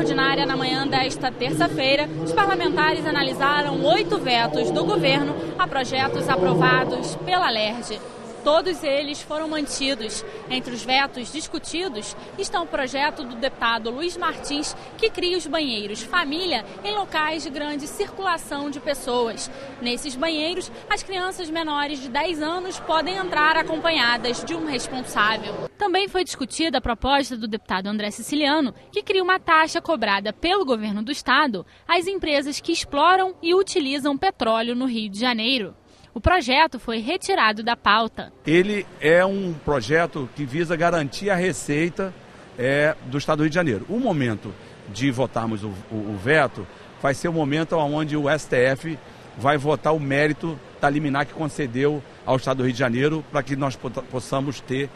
extraordinária na manhã desta terça-feira, os parlamentares analisaram 8 vetos do governo a projetos aprovados pela LERJ. Todos eles foram mantidos. Entre os vetos discutidos estão o projeto do deputado Luiz Martins, que cria os banheiros família em locais de grande circulação de pessoas. Nesses banheiros, as crianças menores de 10 anos podem entrar acompanhadas de um responsável. Também foi discutida a proposta do deputado André Siciliano, que cria uma taxa cobrada pelo governo do estado às empresas que exploram e utilizam petróleo no Rio de Janeiro. O projeto foi retirado da pauta. Ele é um projeto que visa garantir a receita do Estado do Rio de Janeiro. O momento de votarmos o veto vai ser o momento onde o STF vai votar o mérito da liminar que concedeu ao Estado do Rio de Janeiro para que nós possamos ter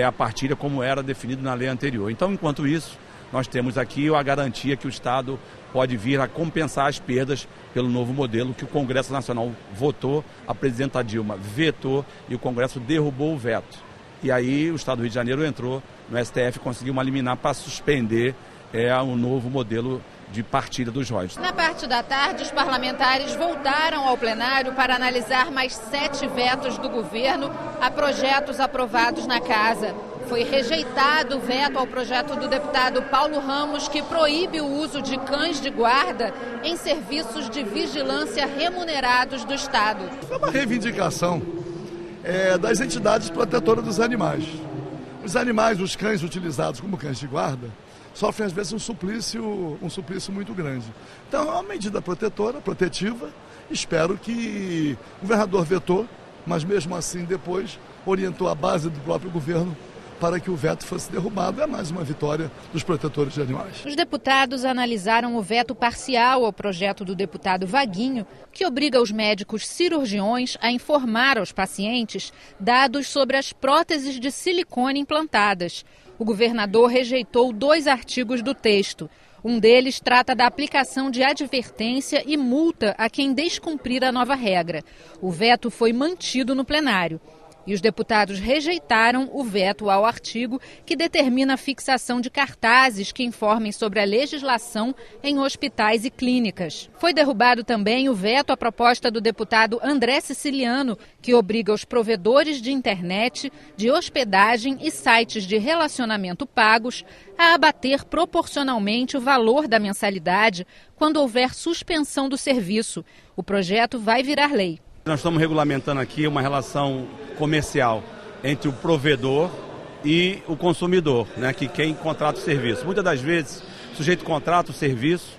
a partilha como era definido na lei anterior. Então, enquanto isso, nós temos aqui a garantia que o Estado pode vir a compensar as perdas pelo novo modelo que o Congresso Nacional votou, a presidenta Dilma vetou e o Congresso derrubou o veto. E aí o Estado do Rio de Janeiro entrou no STF e conseguiu uma liminar para suspender um novo modelo de partilha dos royalties. Na parte da tarde, os parlamentares voltaram ao plenário para analisar mais 7 vetos do governo a projetos aprovados na casa. Foi rejeitado o veto ao projeto do deputado Paulo Ramos, que proíbe o uso de cães de guarda em serviços de vigilância remunerados do Estado. É uma reivindicação das entidades protetoras dos animais. Os animais, os cães utilizados como cães de guarda, sofrem às vezes um suplício muito grande. Então é uma medida protetora, protetiva. Espero que o governador vetou, mas mesmo assim depois orientou a base do próprio governo para que o veto fosse derrubado. É mais uma vitória dos protetores de animais. Os deputados analisaram o veto parcial ao projeto do deputado Vaguinho, que obriga os médicos cirurgiões a informar aos pacientes dados sobre as próteses de silicone implantadas. O governador rejeitou 2 artigos do texto. Um deles trata da aplicação de advertência e multa a quem descumprir a nova regra. O veto foi mantido no plenário. E os deputados rejeitaram o veto ao artigo que determina a fixação de cartazes que informem sobre a legislação em hospitais e clínicas. Foi derrubado também o veto à proposta do deputado André Siciliano, que obriga os provedores de internet, de hospedagem e sites de relacionamento pagos a abater proporcionalmente o valor da mensalidade quando houver suspensão do serviço. O projeto vai virar lei. Nós estamos regulamentando aqui uma relação comercial entre o provedor e o consumidor, né, que quem contrata o serviço. Muitas das vezes o sujeito contrata o serviço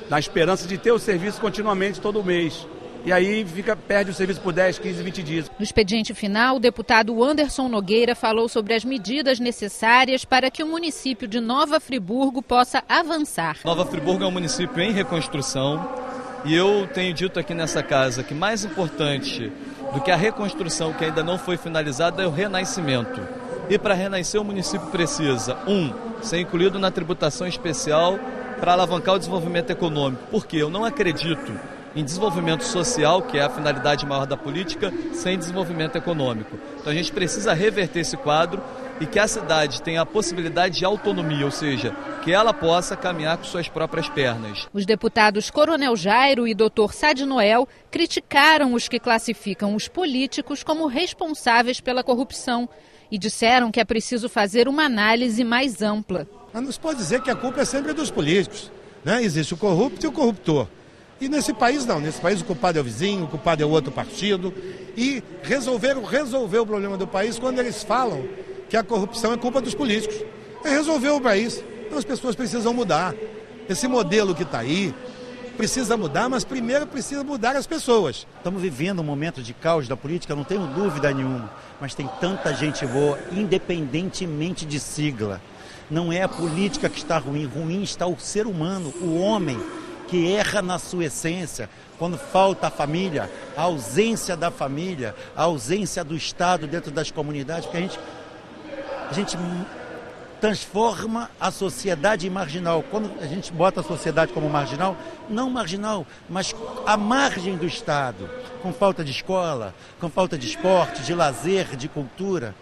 na esperança de ter o serviço continuamente todo mês. E aí perde o serviço por 10, 15, 20 dias. No expediente final, o deputado Anderson Nogueira falou sobre as medidas necessárias para que o município de Nova Friburgo possa avançar. Nova Friburgo é um município em reconstrução. E eu tenho dito aqui nessa casa que mais importante do que a reconstrução que ainda não foi finalizada é o renascimento. E para renascer o município precisa, ser incluído na tributação especial para alavancar o desenvolvimento econômico. Porque eu não acredito em desenvolvimento social, que é a finalidade maior da política, sem desenvolvimento econômico. Então a gente precisa reverter esse quadro e que a cidade tenha a possibilidade de autonomia, ou seja, que ela possa caminhar com suas próprias pernas. Os deputados Coronel Jairo e Dr. Sade Noel criticaram os que classificam os políticos como responsáveis pela corrupção e disseram que é preciso fazer uma análise mais ampla. Mas não se pode dizer que a culpa é sempre dos políticos, né? Existe o corrupto e o corruptor. E nesse país não, nesse país o culpado é o vizinho, o culpado é o outro partido. E resolveram resolver o problema do país quando eles falam que a corrupção é culpa dos políticos. É resolver o país. Então as pessoas precisam mudar. Esse modelo que está aí precisa mudar, mas primeiro precisa mudar as pessoas. Estamos vivendo um momento de caos da política, não tenho dúvida nenhuma, mas tem tanta gente boa, independentemente de sigla. Não é a política que está ruim, ruim está o ser humano, o homem, que erra na sua essência, quando falta a família, a ausência da família, a ausência do Estado dentro das comunidades, porque a gente transforma a sociedade em marginal. Quando a gente bota a sociedade como marginal, não marginal, mas à margem do Estado, com falta de escola, com falta de esporte, de lazer, de cultura.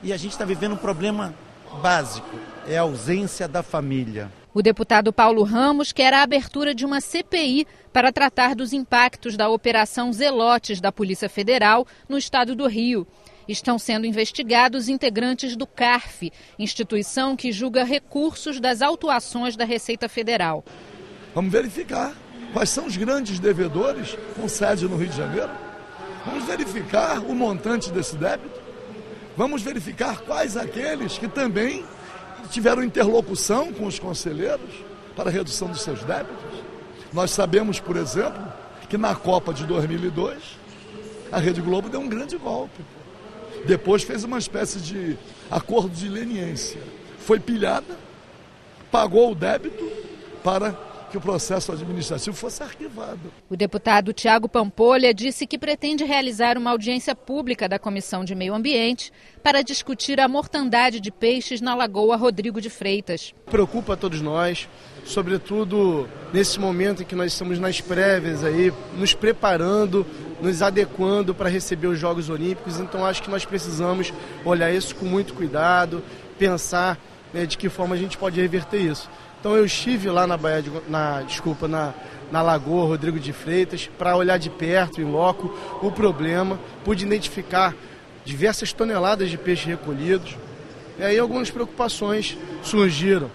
E a gente está vivendo um problema básico, é a ausência da família. O deputado Paulo Ramos quer a abertura de uma CPI para tratar dos impactos da Operação Zelotes da Polícia Federal no estado do Rio. Estão sendo investigados integrantes do CARF, instituição que julga recursos das autuações da Receita Federal. Vamos verificar quais são os grandes devedores com sede no Rio de Janeiro. Vamos verificar o montante desse débito. Vamos verificar quais aqueles que também tiveram interlocução com os conselheiros para a redução dos seus débitos. Nós sabemos, por exemplo, que na Copa de 2002, a Rede Globo deu um grande golpe. Depois fez uma espécie de acordo de leniência. Foi pilhada, pagou o débito para que o processo administrativo fosse arquivado. O deputado Tiago Pampolha disse que pretende realizar uma audiência pública da Comissão de Meio Ambiente para discutir a mortandade de peixes na Lagoa Rodrigo de Freitas. Preocupa a todos nós, sobretudo nesse momento em que nós estamos nas prévias aí, nos preparando, nos adequando para receber os Jogos Olímpicos. Então acho que nós precisamos olhar isso com muito cuidado, pensar de que forma a gente pode reverter isso. Então eu estive lá na Lagoa Rodrigo de Freitas para olhar de perto, em loco, o problema, pude identificar diversas toneladas de peixes recolhidos. E aí algumas preocupações surgiram,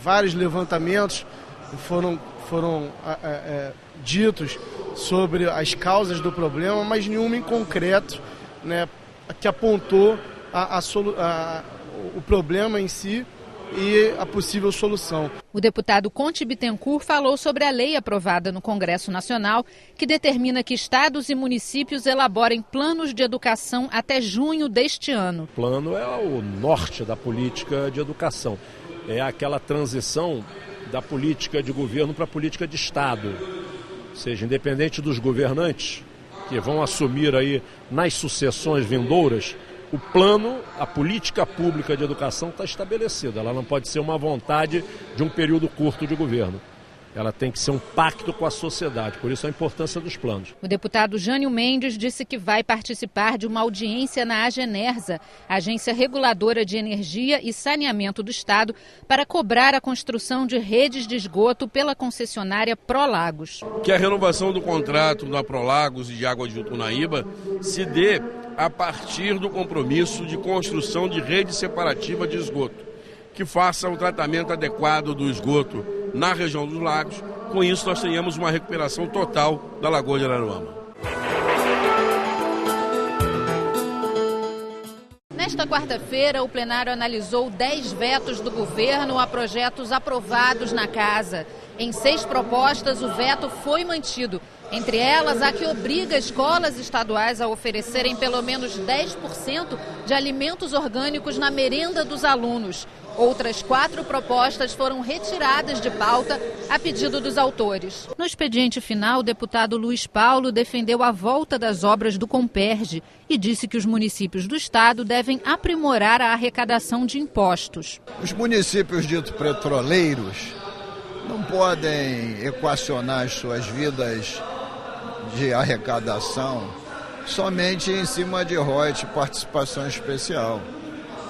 vários levantamentos foram ditos sobre as causas do problema, mas nenhuma em concreto que apontou o problema em si e a possível solução. O deputado Conte Bittencourt falou sobre a lei aprovada no Congresso Nacional que determina que estados e municípios elaborem planos de educação até junho deste ano. O plano é o norte da política de educação. É aquela transição da política de governo para a política de Estado. Ou seja, independente dos governantes que vão assumir aí nas sucessões vindouras, o plano, a política pública de educação está estabelecida. Ela não pode ser uma vontade de um período curto de governo. Ela tem que ser um pacto com a sociedade, por isso a importância dos planos. O deputado Jânio Mendes disse que vai participar de uma audiência na Agenersa, Agência Reguladora de Energia e Saneamento do Estado, para cobrar a construção de redes de esgoto pela concessionária Prolagos. Que a renovação do contrato da Prolagos e de Água de Utunaíba se dê a partir do compromisso de construção de rede separativa de esgoto, que faça um tratamento adequado do esgoto na região dos lagos. Com isso, nós tenhamos uma recuperação total da Lagoa de Araruama. Nesta quarta-feira, o plenário analisou 10 vetos do governo a projetos aprovados na casa. Em 6 propostas, o veto foi mantido. Entre elas, a que obriga escolas estaduais a oferecerem pelo menos 10% de alimentos orgânicos na merenda dos alunos. Outras 4 propostas foram retiradas de pauta a pedido dos autores. No expediente final, o deputado Luiz Paulo defendeu a volta das obras do Comperge e disse que os municípios do estado devem aprimorar a arrecadação de impostos. Os municípios ditos petroleiros não podem equacionar as suas vidas de arrecadação somente em cima de royalties, participação especial.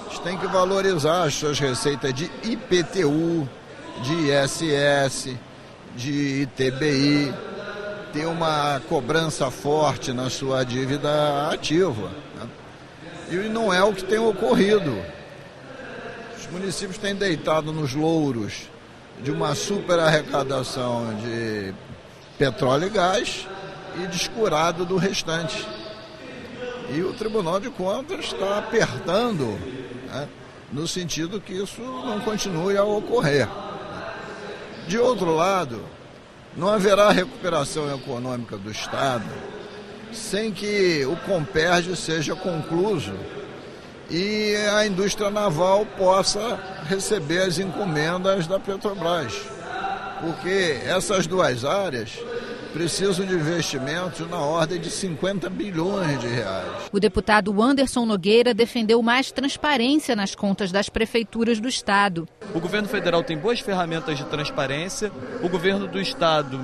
Eles têm que valorizar as suas receitas de IPTU, de ISS, de ITBI, ter uma cobrança forte na sua dívida ativa. E não é o que tem ocorrido. Os municípios têm deitado nos louros de uma super arrecadação de petróleo e gás e descurado do restante. E o Tribunal de Contas está apertando, no sentido que isso não continue a ocorrer. De outro lado, não haverá recuperação econômica do Estado sem que o Comperge seja concluído e a indústria naval possa receber as encomendas da Petrobras. Porque essas duas áreas precisam de investimentos na ordem de 50 bilhões de reais. O deputado Anderson Nogueira defendeu mais transparência nas contas das prefeituras do estado. O governo federal tem boas ferramentas de transparência, o governo do estado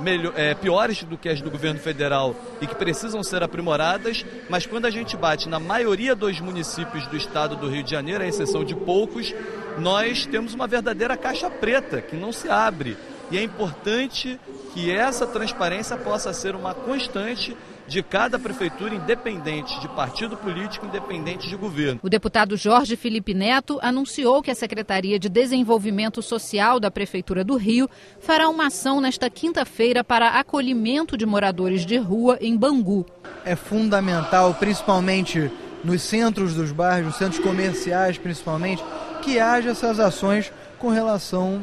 piores do que as do governo federal e que precisam ser aprimoradas, mas quando a gente bate na maioria dos municípios do estado do Rio de Janeiro, à exceção de poucos, nós temos uma verdadeira caixa preta que não se abre. E é importante que essa transparência possa ser uma constante de cada prefeitura, independente de partido político, independente de governo. O deputado Jorge Felipe Neto anunciou que a Secretaria de Desenvolvimento Social da Prefeitura do Rio fará uma ação nesta quinta-feira para acolhimento de moradores de rua em Bangu. É fundamental, principalmente nos centros dos bairros, nos centros comerciais principalmente, que haja essas ações com relação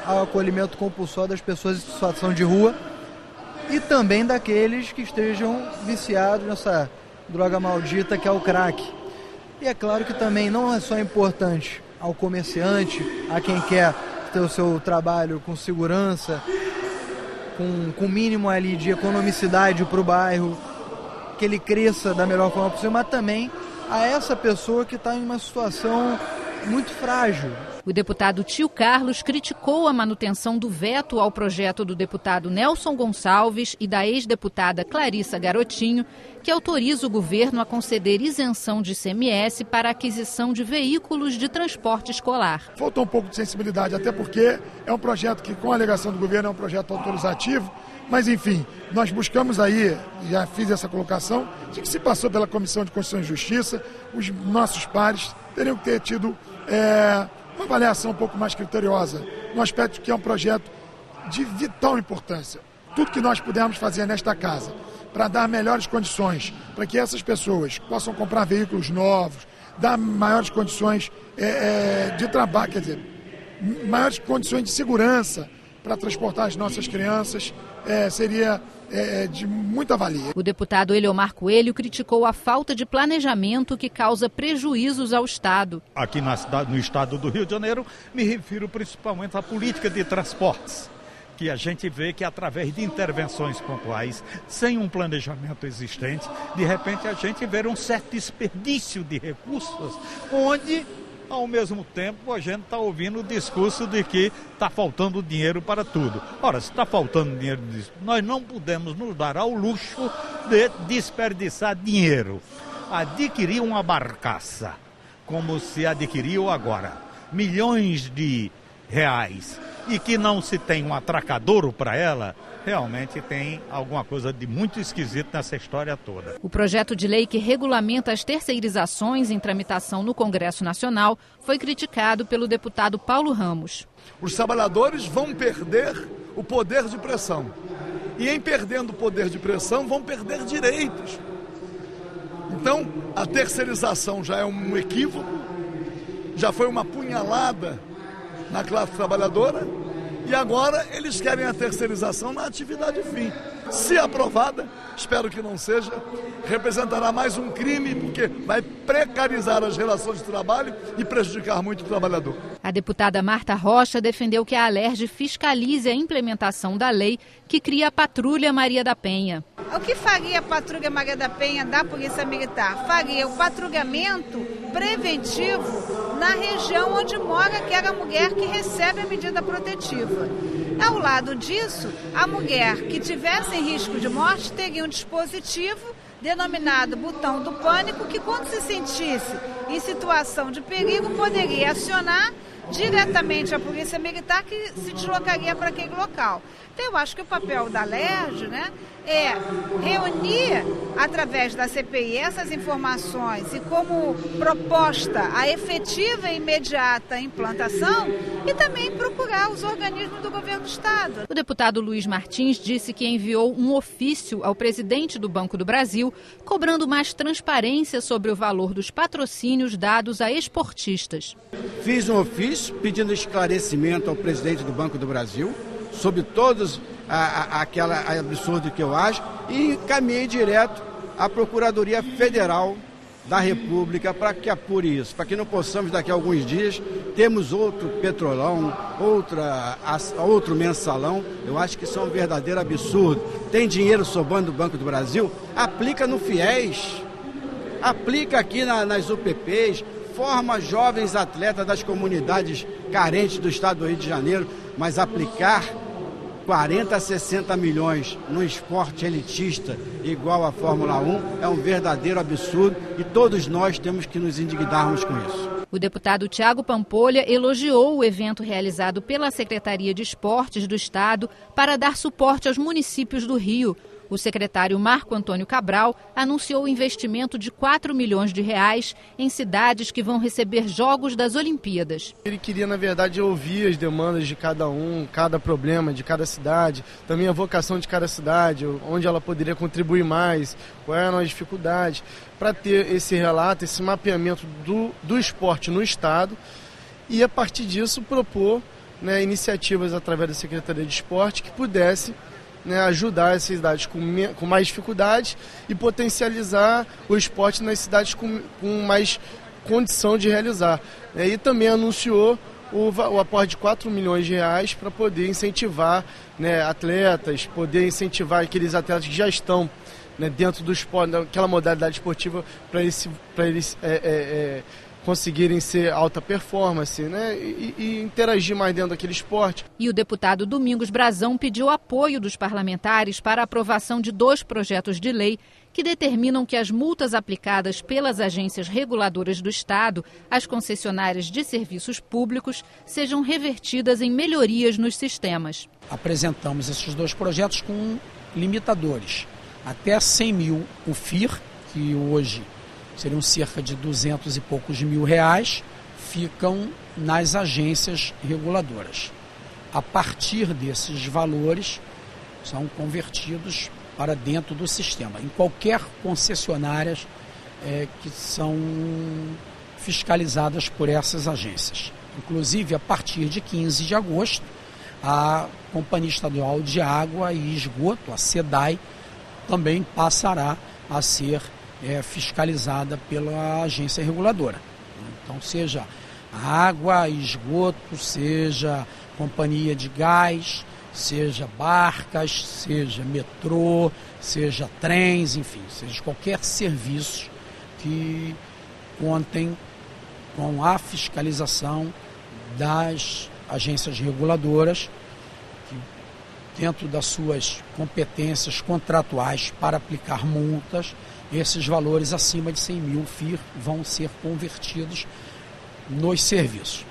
ao acolhimento compulsório das pessoas em situação de rua e também daqueles que estejam viciados nessa droga maldita que é o crack. E é claro que também não é só importante ao comerciante, a quem quer ter o seu trabalho com segurança, com o mínimo ali de economicidade para o bairro, que ele cresça da melhor forma possível, mas também a essa pessoa que está em uma situação muito frágil. O deputado Tio Carlos criticou a manutenção do veto ao projeto do deputado Nelson Gonçalves e da ex-deputada Clarissa Garotinho, que autoriza o governo a conceder isenção de ICMS para a aquisição de veículos de transporte escolar. Faltou um pouco de sensibilidade, até porque é um projeto que, com a alegação do governo, é um projeto autorizativo, mas enfim, nós buscamos aí, já fiz essa colocação, de que se passou pela Comissão de Constituição e Justiça, os nossos pares teriam que ter tido uma avaliação um pouco mais criteriosa, no aspecto que é um projeto de vital importância. Tudo que nós pudermos fazer nesta casa para dar melhores condições, para que essas pessoas possam comprar veículos novos, dar maiores condições de trabalho, quer dizer, maiores condições de segurança para transportar as nossas crianças, seria de muita valia. O deputado Eliomar Coelho criticou a falta de planejamento que causa prejuízos ao Estado. Aqui no estado do Rio de Janeiro, me refiro principalmente à política de transportes, que a gente vê que através de intervenções pontuais, sem um planejamento existente, de repente a gente vê um certo desperdício de recursos, onde ao mesmo tempo a gente está ouvindo o discurso de que está faltando dinheiro para tudo. Ora, se está faltando dinheiro, nós não podemos nos dar ao luxo de desperdiçar dinheiro. Adquirir uma barcaça, como se adquiriu agora, milhões de reais, e que não se tem um atracadouro para ela, realmente tem alguma coisa de muito esquisito nessa história toda. O projeto de lei que regulamenta as terceirizações em tramitação no Congresso Nacional foi criticado pelo deputado Paulo Ramos. Os trabalhadores vão perder o poder de pressão. E em perdendo o poder de pressão, vão perder direitos. Então, a terceirização já é um equívoco, já foi uma punhalada na classe trabalhadora, e agora eles querem a terceirização na atividade fim. Se aprovada, espero que não seja, representará mais um crime, porque vai precarizar as relações de trabalho e prejudicar muito o trabalhador. A deputada Marta Rocha defendeu que a Alerj fiscalize a implementação da lei que cria a Patrulha Maria da Penha. O que faria a Patrulha Maria da Penha da Polícia Militar? Faria o patrulhamento preventivo na região onde mora aquela mulher que recebe a medida protetiva. Ao lado disso, a mulher que tivesse em risco de morte teria um dispositivo denominado botão do pânico que, quando se sentisse em situação de perigo, poderia acionar diretamente a Polícia Militar, que se deslocaria para aquele local. Então, eu acho que o papel da Alerj, é reunir, através da CPI, essas informações e, como proposta, a efetiva e imediata implantação e também procurar os organismos do governo do Estado. O deputado Luiz Martins disse que enviou um ofício ao presidente do Banco do Brasil, cobrando mais transparência sobre o valor dos patrocínios dados a esportistas. Fiz um ofício pedindo esclarecimento ao presidente do Banco do Brasil sobre todos aquela absurdo que eu acho, e encaminhei direto à Procuradoria Federal da República para que apure isso, para que não possamos daqui a alguns dias termos outro petrolão, outro mensalão. Eu acho que isso é um verdadeiro absurdo. Tem dinheiro sobrando do Banco do Brasil? Aplica no FIES, aplica aqui nas UPPs, forma jovens atletas das comunidades carentes do estado do Rio de Janeiro, mas aplicar 40 a 60 milhões no esporte elitista igual à Fórmula 1 é um verdadeiro absurdo e todos nós temos que nos indignarmos com isso. O deputado Thiago Pampolha elogiou o evento realizado pela Secretaria de Esportes do Estado para dar suporte aos municípios do Rio. O secretário Marco Antônio Cabral anunciou o investimento de R$4 milhões em cidades que vão receber Jogos das Olimpíadas. Ele queria, na verdade, ouvir as demandas de cada um, cada problema de cada cidade, também a vocação de cada cidade, onde ela poderia contribuir mais, quais eram as dificuldades, para ter esse relato, esse mapeamento do esporte no Estado e, a partir disso, propor iniciativas através da Secretaria de Esporte que pudesse ajudar essas cidades com mais dificuldades e potencializar o esporte nas cidades com mais condição de realizar. E também anunciou o aporte de R$4 milhões para poder incentivar atletas, poder incentivar aqueles atletas que já estão dentro do esporte, daquela modalidade esportiva, para eles conseguirem ser alta performance, e interagir mais dentro daquele esporte. E o deputado Domingos Brazão pediu apoio dos parlamentares para a aprovação de 2 projetos de lei que determinam que as multas aplicadas pelas agências reguladoras do Estado às concessionárias de serviços públicos sejam revertidas em melhorias nos sistemas. Apresentamos esses 2 projetos com limitadores. Até 100 mil o FIR, que hoje seriam cerca de 200 e poucos mil reais, ficam nas agências reguladoras. A partir desses valores, são convertidos para dentro do sistema, em qualquer concessionárias que são fiscalizadas por essas agências. Inclusive, a partir de 15 de agosto, a Companhia Estadual de Água e Esgoto, a SEDAI, também passará a ser fiscalizada pela agência reguladora. Então, seja água, esgoto, seja companhia de gás, seja barcas, seja metrô, seja trens, enfim, seja qualquer serviço que contem com a fiscalização das agências reguladoras, que, dentro das suas competências contratuais para aplicar multas, esses valores acima de 100 mil FIR vão ser convertidos nos serviços.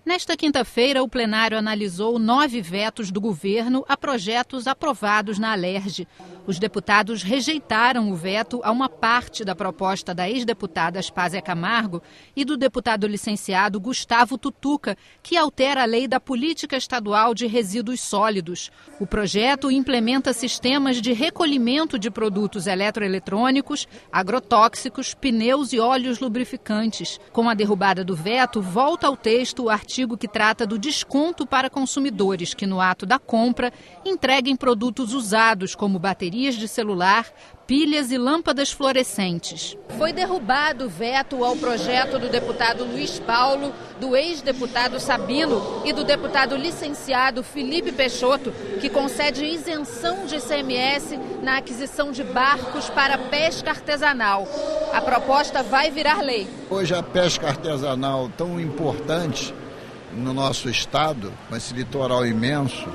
Nesta quinta-feira, o plenário analisou 9 vetos do governo a projetos aprovados na Alerj. Os deputados rejeitaram o veto a uma parte da proposta da ex-deputada Aspásia Camargo e do deputado licenciado Gustavo Tutuca, que altera a lei da Política Estadual de Resíduos Sólidos. O projeto implementa sistemas de recolhimento de produtos eletroeletrônicos, agrotóxicos, pneus e óleos lubrificantes. Com a derrubada do veto, volta ao texto o artigo que trata do desconto para consumidores que, no ato da compra, entreguem produtos usados como baterias de celular, pilhas e lâmpadas fluorescentes. Foi derrubado o veto ao projeto do deputado Luiz Paulo, do ex-deputado Sabino e do deputado licenciado Felipe Peixoto, que concede isenção de ICMS na aquisição de barcos para pesca artesanal. A proposta vai virar lei. Hoje a pesca artesanal tão importante no nosso estado, com esse litoral imenso,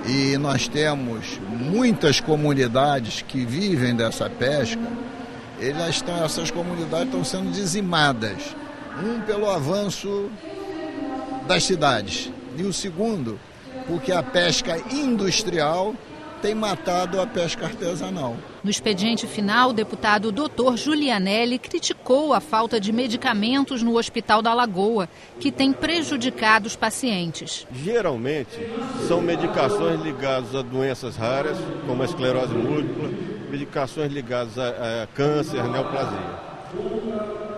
e nós temos muitas comunidades que vivem dessa pesca, essas comunidades estão sendo dizimadas. Pelo avanço das cidades, e o segundo, porque a pesca industrial tem matado a pesca artesanal. No expediente final, o deputado Dr. Julianelli criticou a falta de medicamentos no Hospital da Lagoa, que tem prejudicado os pacientes. Geralmente, são medicações ligadas a doenças raras, como a esclerose múltipla, medicações ligadas a câncer, a neoplasia.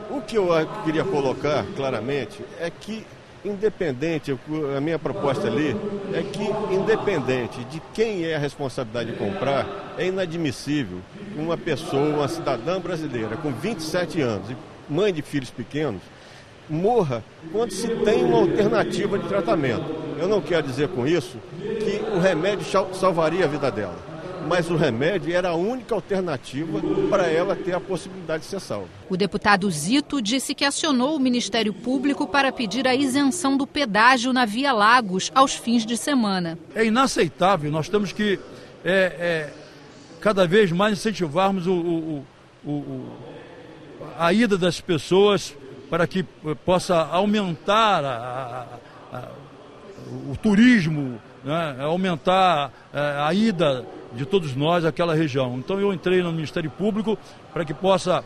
O que eu queria colocar claramente é que independente, a minha proposta ali é que, independente de quem é a responsabilidade de comprar, é inadmissível que uma pessoa, uma cidadã brasileira com 27 anos, mãe de filhos pequenos, morra quando se tem uma alternativa de tratamento. Eu não quero dizer com isso que o remédio salvaria a vida dela, mas o remédio era a única alternativa para ela ter a possibilidade de ser salva. O deputado Zito disse que acionou o Ministério Público para pedir a isenção do pedágio na Via Lagos aos fins de semana. É inaceitável, nós temos que cada vez mais incentivarmos a ida das pessoas para que possa aumentar o turismo, né? Aumentar a ida de todos nós àquela região. Então eu entrei no Ministério Público para que possa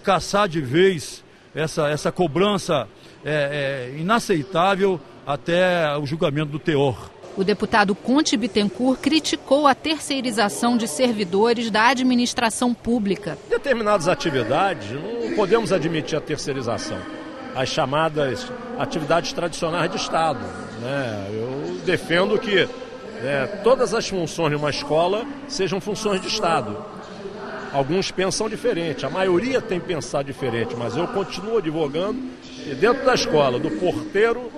caçar de vez essa cobrança inaceitável até o julgamento do teor. O deputado Conte Bittencourt criticou a terceirização de servidores da administração pública. Em determinadas atividades, não podemos admitir a terceirização. As chamadas atividades tradicionais de Estado, né? Eu defendo que todas as funções de uma escola sejam funções de Estado. Alguns pensam diferente, a maioria tem pensado diferente, mas eu continuo advogando que dentro da escola, do porteiro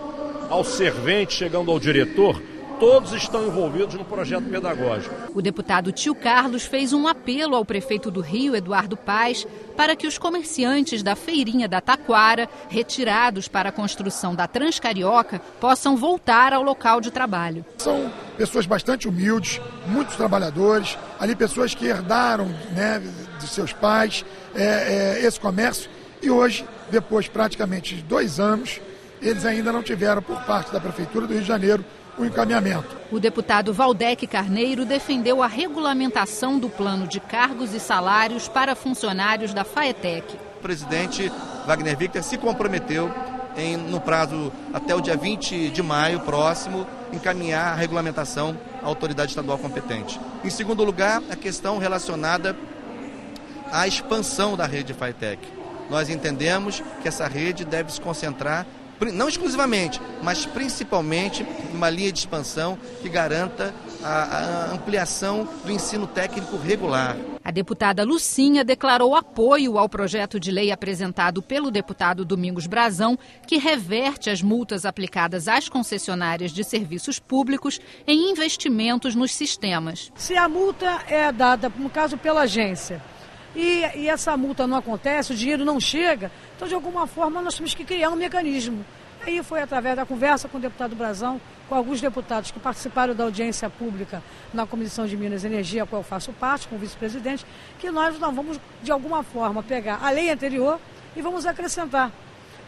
ao servente, chegando ao diretor, todos estão envolvidos no projeto pedagógico. O deputado Tio Carlos fez um apelo ao prefeito do Rio, Eduardo Paes, para que os comerciantes da feirinha da Taquara, retirados para a construção da Transcarioca, possam voltar ao local de trabalho. São pessoas bastante humildes, muitos trabalhadores, ali pessoas que herdaram, né, de seus pais esse comércio e hoje, depois praticamente de 2 anos, eles ainda não tiveram por parte da Prefeitura do Rio de Janeiro o encaminhamento. O deputado Valdec Carneiro defendeu a regulamentação do plano de cargos e salários para funcionários da Faetec. O presidente Wagner Victor se comprometeu no prazo até o dia 20 de maio próximo, encaminhar a regulamentação à autoridade estadual competente. Em segundo lugar, a questão relacionada à expansão da rede Faetec. Nós entendemos que essa rede deve se concentrar não exclusivamente, mas principalmente uma linha de expansão que garanta a ampliação do ensino técnico regular. A deputada Lucinha declarou apoio ao projeto de lei apresentado pelo deputado Domingos Brazão, que reverte as multas aplicadas às concessionárias de serviços públicos em investimentos nos sistemas. Se a multa é dada, no caso, pela agência, e essa multa não acontece, o dinheiro não chega, então de alguma forma nós temos que criar um mecanismo. Aí foi através da conversa com o deputado Brazão, com alguns deputados que participaram da audiência pública na Comissão de Minas e Energia, a qual eu faço parte, com o vice-presidente, que nós vamos de alguma forma pegar a lei anterior e vamos acrescentar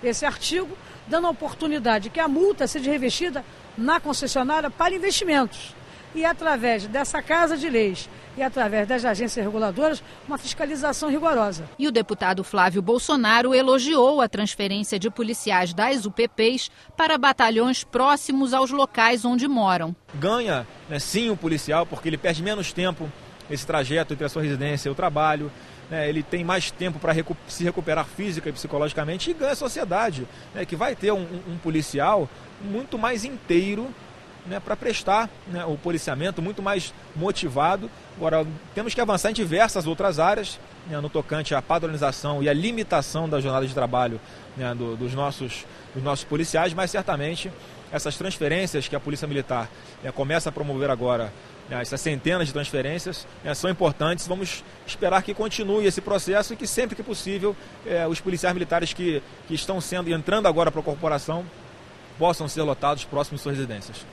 esse artigo, dando a oportunidade que a multa seja revestida na concessionária para investimentos. E através dessa Casa de Leis e através das agências reguladoras, uma fiscalização rigorosa. E o deputado Flávio Bolsonaro elogiou a transferência de policiais das UPPs para batalhões próximos aos locais onde moram. Ganha, né, sim, o policial, porque ele perde menos tempo nesse trajeto entre a sua residência e o trabalho. Ele tem mais tempo para se recuperar física e psicologicamente, e ganha a sociedade, né, que vai ter um policial muito mais inteiro, né, para prestar, né, o policiamento, muito mais motivado. Agora, temos que avançar em diversas outras áreas, né, no tocante à padronização e à limitação da jornada de trabalho, né, dos nossos policiais, mas certamente essas transferências que a Polícia Militar, né, começa a promover agora, né, essas centenas de transferências, né, são importantes. Vamos esperar que continue esse processo e que sempre que possível os policiais militares que estão entrando agora para a corporação possam ser lotados próximos de suas residências.